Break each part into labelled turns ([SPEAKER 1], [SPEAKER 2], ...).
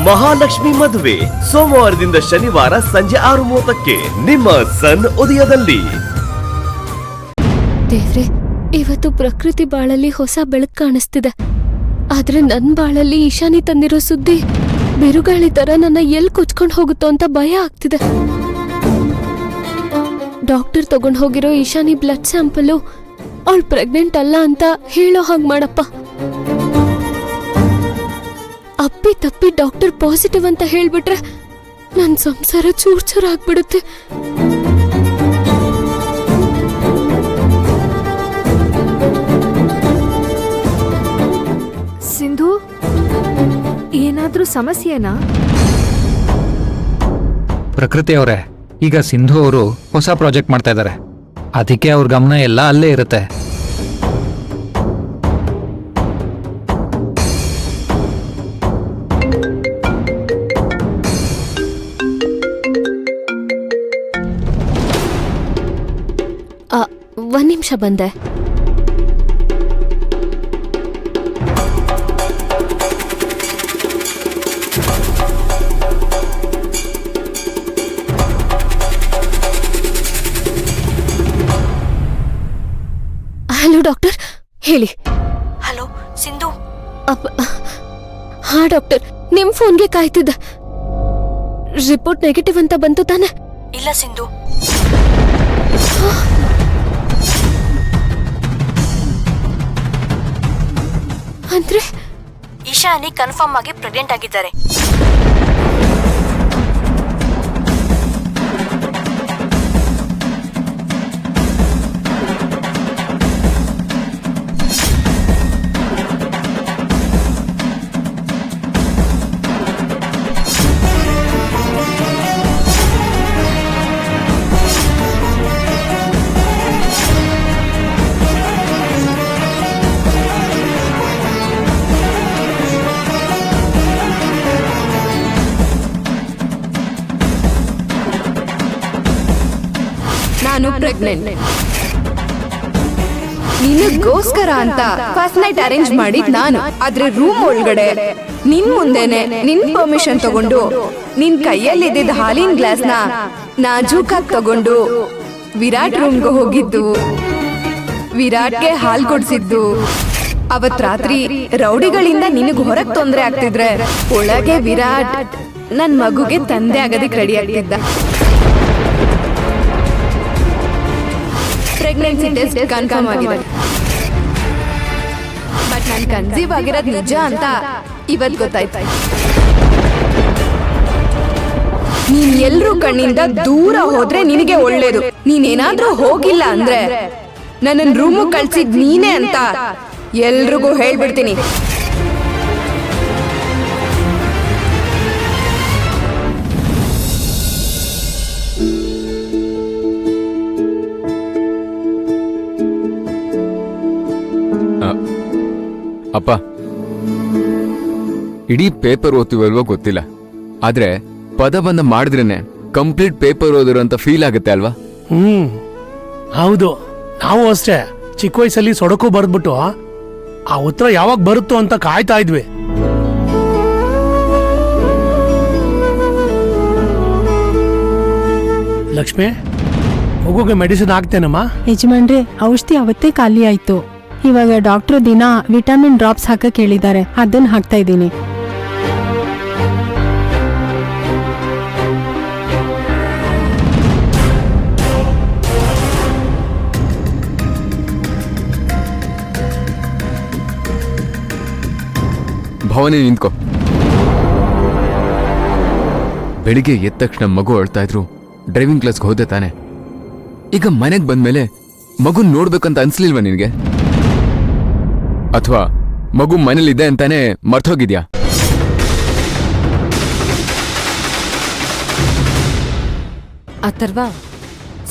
[SPEAKER 1] ಮಹಾಲಕ್ಷ್ಮಿ ಮದುವೆ ಸೋಮವಾರದಿಂದ ಶನಿವಾರ ಸಂಜೆ 6:30ಕ್ಕೆ ನಿಮ್ಮ ಸನ್ ಉದಯದಲ್ಲಿ.
[SPEAKER 2] ದೇವ್ರೆ, ಇವತ್ತು ಪ್ರಕೃತಿ ಬಾಳಲ್ಲಿ ಹೊಸ ಬೆಳಕು ಕಾಣಿಸ್ತಿದೆ. ಆದ್ರೆ ನನ್ ಬಾಳಲ್ಲಿ ಈಶಾನಿ ತಂದಿರೋ ಸುದ್ದಿ ಬಿರುಗಾಳಿ ತರ ನನ್ನ ಎಲ್ ಕೊಚ್ಕೊಂಡ್ ಹೋಗುತ್ತೋ ಅಂತ ಭಯ ಆಗ್ತಿದೆ. ಡಾಕ್ಟರ್ ತಗೊಂಡ್ ಹೋಗಿರೋ ಈಶಾನಿ ಬ್ಲಡ್ ಸ್ಯಾಂಪಲ್ ಅವಳು ಪ್ರೆಗ್ನೆಂಟ್ ಅಲ್ಲ ಅಂತ ಹೇಳೋ ಹಾಗೆ ಮಾಡಪ್ಪ. ಅಪ್ಪಿ ತಪ್ಪಿ ಡಾಕ್ಟರ್ ಪಾಸಿಟಿವ್ ಅಂತ ಹೇಳ್ಬಿಟ್ರೆ ನನ್ ಸಂಸಾರ ಚೂರ್ ಚೂರ್ ಆಗ್ಬಿಡುತ್ತೆ.
[SPEAKER 3] ಸಿಂಧು, ಏನಾದ್ರೂ ಸಮಸ್ಯೆನಾ?
[SPEAKER 4] ಪ್ರಕೃತಿ ಅವರೇ, ಈಗ ಸಿಂಧು ಅವರು ಹೊಸ ಪ್ರಾಜೆಕ್ಟ್ ಮಾಡ್ತಾ ಇದ್ದಾರೆ. ಅದಕ್ಕೆ ಅವ್ರ ಗಮನ ಎಲ್ಲ ಅಲ್ಲೇ ಇರುತ್ತೆ.
[SPEAKER 2] ಒಂದ್ ನಿಮಿಷ ಬಂದೆ. ಹಲೋ ಡಾಕ್ಟರ್, ಹೇಳಿ.
[SPEAKER 5] ಹಲೋ ಸಿಂಧು.
[SPEAKER 2] ಹಾ ಡಾಕ್ಟರ್, ನಿಮ್ ಫೋನ್ಗೆ ಕಾಯ್ತಿದ್ದ. ರಿಪೋರ್ಟ್ ನೆಗೆಟಿವ್ ಅಂತ ಬಂತು ತಾನೆ?
[SPEAKER 5] ಇಲ್ಲ ಸಿಂಧು.
[SPEAKER 2] ಅಂದ್ರೆ
[SPEAKER 5] ಈಶಾನಿ ಕನ್ಫರ್ಮ್ ಆಗಿ ಪ್ರೆಗ್ನೆಂಟ್ ಆಗಿದ್ದಾರೆ.
[SPEAKER 3] ನಾನು ಪ್ರೆಗ್ನೆಂಟ್. ನಿನಗೋಸ್ಕರ ಅಂತ ಫಸ್ಟ್ ನೈಟ್ ಅರೇಂಜ್ ಮಾಡಿದ್ ನಾನು. ಆದ್ರೆ ರೂಮ್ ಒಳಗಡೆ ನಿನ್ ಮುಂದೆನೆ ನಿನ್ ಪರ್ಮಿಷನ್ ತಗೊಂಡು ನಿನ್ ಕೈಯಲ್ಲಿದ್ದ ಹಾಲಿನ ಗ್ಲಾಸ್ ನ ನಾಜೂಕಾಗಿ ತಗೊಂಡು ವಿರಾಟ್ ರೂಮ್ಗೆ ಹೋಗಿದ್ದು, ವಿರಾಟ್ಗೆ ಹಾಲ್ ಕೊಡ್ಸಿದ್ದು. ಅವತ್ ರಾತ್ರಿ ರೌಡಿಗಳಿಂದ ನಿನಗ್ ಹೊರಗ್ ತೊಂದ್ರೆ ಆಗ್ತಿದ್ರೆ ಒಳಗೆ ವಿರಾಟ್ ನನ್ ಮಗುಗೆ ತಂದೆ ಆಗೋದಕ್ಕೆ ರೆಡಿ ಆಗ್ತಿದ್ದ. ಪ್ರೆಗ್ನೆನ್ಸಿ ಟೆಸ್ಟ್ ಕನ್ಫರ್ಮ್ ಆಗಿದೆ. ಬಟ್ ನಾನು ಕನ್ಸೀವ್ ಆಗಿರೋದು ನಿಜ ಅಂತ ಇವತ್ತು ಗೊತ್ತಾಯ್ತು. ನೀನ್ ಎಲ್ರೂ ಕಣ್ಣಿಂದ ದೂರ ಹೋದ್ರೆ ನಿನಗೆ ಒಳ್ಳೇದು. ನೀನೇನಾದ್ರೂ ಹೋಗಿಲ್ಲ ಅಂದ್ರೆ ನನ್ನ ರೂಮು ಕಳ್ಸಿದ್ ನೀನೇ ಅಂತ ಎಲ್ರಿಗೂ ಹೇಳ್ಬಿಡ್ತೀನಿ.
[SPEAKER 6] ಅಪ್ಪ, ಇಡೀ ಪೇಪರ್ ಓದ್ತೀವಲ್ವೋ ಗೊತ್ತಿಲ್ಲ, ಆದ್ರೆ ಪದಬಂಧ ಮಾಡಿದ್ರೇನೆ ಕಂಪ್ಲೀಟ್ ಪೇಪರ್ ಓದಿರೋ ಅಂತ ಫೀಲ್ ಆಗುತ್ತೆ ಅಲ್ವಾ?
[SPEAKER 7] ಹೌದು, ನಾವು ಅಷ್ಟೇ. ಚಿಕ್ಕ ವಯಸ್ಸಲ್ಲಿ ಸೊಡಕು ಬರ್ದ್ಬಿಟ್ಟು ಆ ಉತ್ತರ ಯಾವಾಗ ಬರುತ್ತೋ ಅಂತ ಕಾಯ್ತಾ ಇದ್ವಿ. ಲಕ್ಷ್ಮಿ, ಮಗುಗೆ ಮೆಡಿಸಿನ್ ಹಾಕ್ತೇನಮ್ಮ?
[SPEAKER 8] ಯಜಮಾನ್ರೆ, ಔಷಧಿ ಅವತ್ತೇ ಖಾಲಿ ಆಯ್ತು. ಇವಾಗ ಡಾಕ್ಟರ್ ದಿನ ವಿಟಮಿನ್ ಡ್ರಾಪ್ಸ್ ಹಾಕಕ್ ಹೇಳಿದ್ದಾರೆ, ಅದನ್ನ ಹಾಕ್ತಾ ಇದ್ದೀನಿ.
[SPEAKER 6] ಭವಾನಿ, ನಿಂತ್ಕೋ. ಬೆಳಿಗ್ಗೆ ಎದ್ದ ತಕ್ಷಣ ಮಗು ಅಳ್ತಾ ಇದ್ರು ಡ್ರೈವಿಂಗ್ ಕ್ಲಾಸ್ಗೆ ಹೋದೆ ತಾನೆ. ಈಗ ಮನೆಗೆ ಬಂದ್ಮೇಲೆ ಮಗುನ್ ನೋಡ್ಬೇಕಂತ ಅನ್ಸ್ಲಿಲ್ವಾ ನಿನ್ಗೆ? ಅಥವಾ ಮಗು ಮನೇಲಿದೆ ಅಂತಾನೆ ಮರ್ತೋಗಿದ್ಯಾ?
[SPEAKER 3] ಅಥರ್ವ,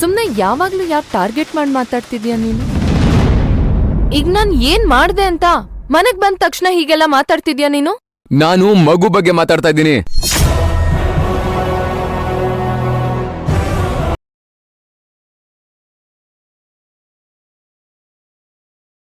[SPEAKER 3] ಸುಮ್ನೆ ಯಾವಾಗ್ಲೂ ಯಾಕೆ ಟಾರ್ಗೆಟ್ ಮಾಡಿ ಮಾತಾಡ್ತಿದ್ಯಾ ನೀನು? ಈಗ ನಾನ್ ಏನ್ ಮಾಡ್ದೆ ಅಂತ ಮನೆಗ್ ಬಂದ ತಕ್ಷಣ ಹೀಗೆಲ್ಲ ಮಾತಾಡ್ತಿದ್ಯಾ ನೀನು?
[SPEAKER 6] ನಾನು ಮಗು ಬಗ್ಗೆ ಮಾತಾಡ್ತಾ ಇದ್ದೀನಿ.